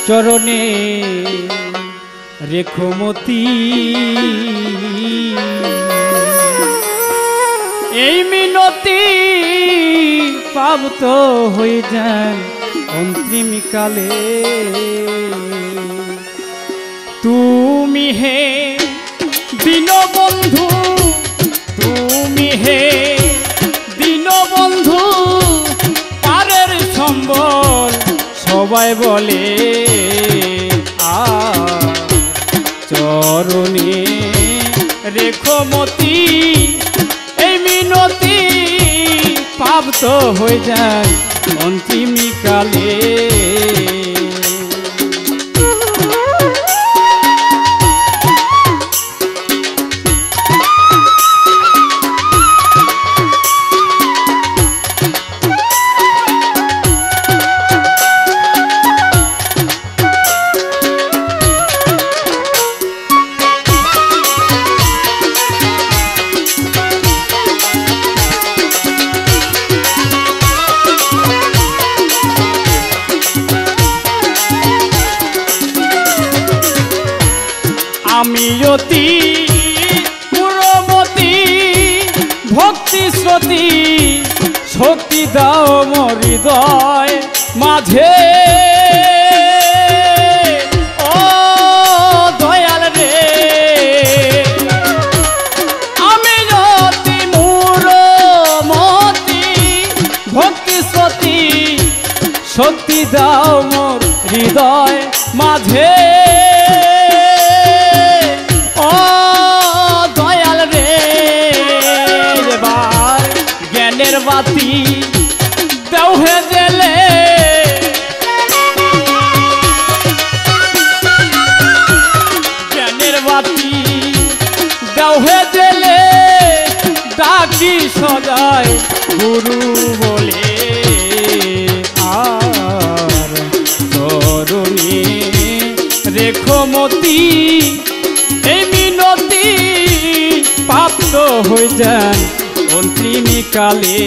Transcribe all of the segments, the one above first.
চরণে রেখো মতি এই মিনতি প্রাপ্ত হয়ে যান অন্তিম কালে তুমি হে দীনবন্ধু তুমি হে দীনবন্ধু পারের সম্বল সবাই বলে চরণে রেখো মতি এই মিনতি প্রাপ্ত হয়ে যায় অন্তিম কালে আমি অতি পুরমতি ভক্তি শ্রুতি শক্তি দাও মোর হৃদয় মাঝে ও দয়াল রে আমি অতি পুরমতি ভক্তি শ্রুতি শক্তি দাও মোর হৃদয় মাঝে বাতি দেও হে জেলে জ্ঞানের বাতি দেও হে জেলে ডাকি সদায় গুরু বলে আর চরণে রেখো মতি এই মিনতি প্রাপ্ত হয়ে যান অন্তিম কালে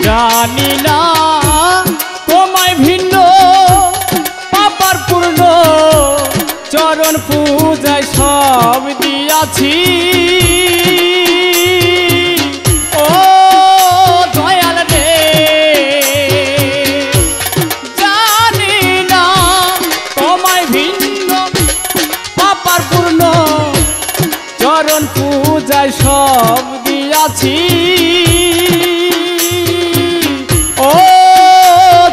জানি না তোমায় ভিন্ন পাপার পূর্ণ চরণ পূজায় সব দিয়াছি ও দয়াল রে জানি না তোমায় ভিন্ন পাপার পূর্ণ চরণ পূজায় সব দিয়াছি ও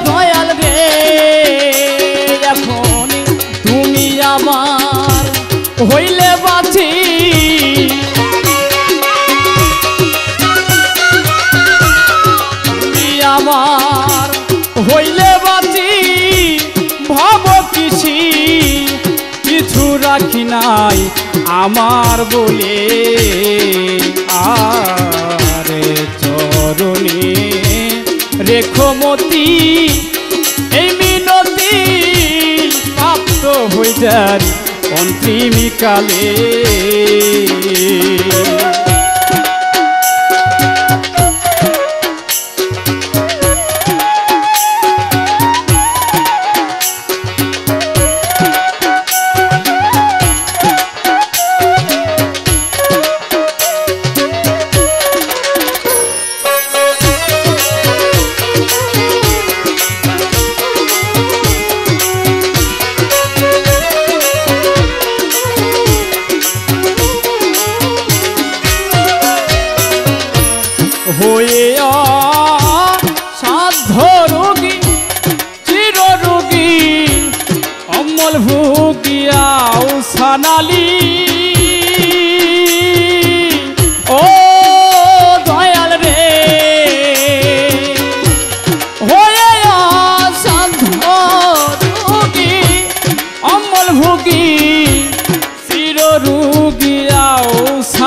দয়াল রে এখন তুমি আমার হইলে বাঁচি তুমি আমার হইলে বাঁচি ভাব কৃষি কিছু রাখি নাই আমার বলে আরে চরণে রেখো মতি এই মিনতি প্রাপ্ত হয়ে যান অন্তিম কালে হয়ে সাধ্য রোগী চির রোগী অমল ভুগিয়াও সানালি ও দয়াল রে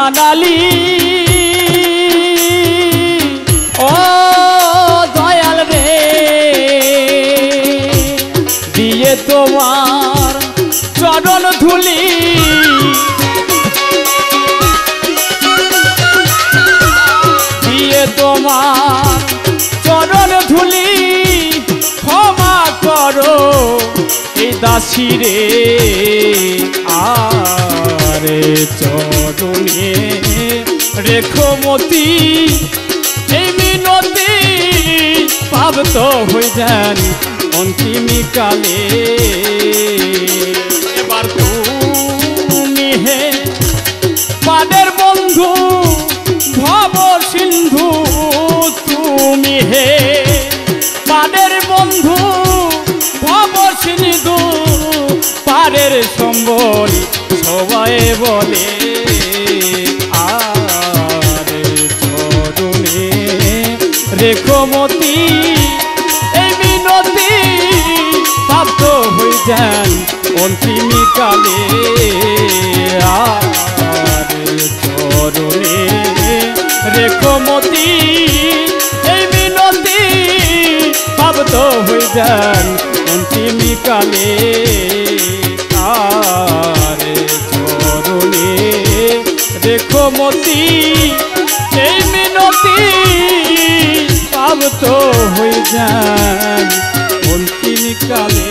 সানালি ও দয়াল রে দিয়ে তোমার চরণ ধুলি দিয়ে তোমার চরণ ধুলি ক্ষমা করো এই দাসী রে আরে চরণে রেখো মতি এই মিনতি প্রাপ্ত হয়ে যান অন্তিম কালে এবার তুমি হে পাদের বন্ধু ভব সিন্ধু তুমি হে পাদের বন্ধু ভব সিন্ধু পারের সম্বল সবাই বলে আরে চরণে রেখো মতি এই মিনতি প্রাপ্ত হয়ে যান অন্তিম কালে আরে চরণে রেখো মতি এই মিনতি প্রাপ্ত হয়ে যান অন্তিম কালে আরে চরণে রেখো মতি এই মিনতি প্রাপ্ত হয়ে যান অন্তিম কালে।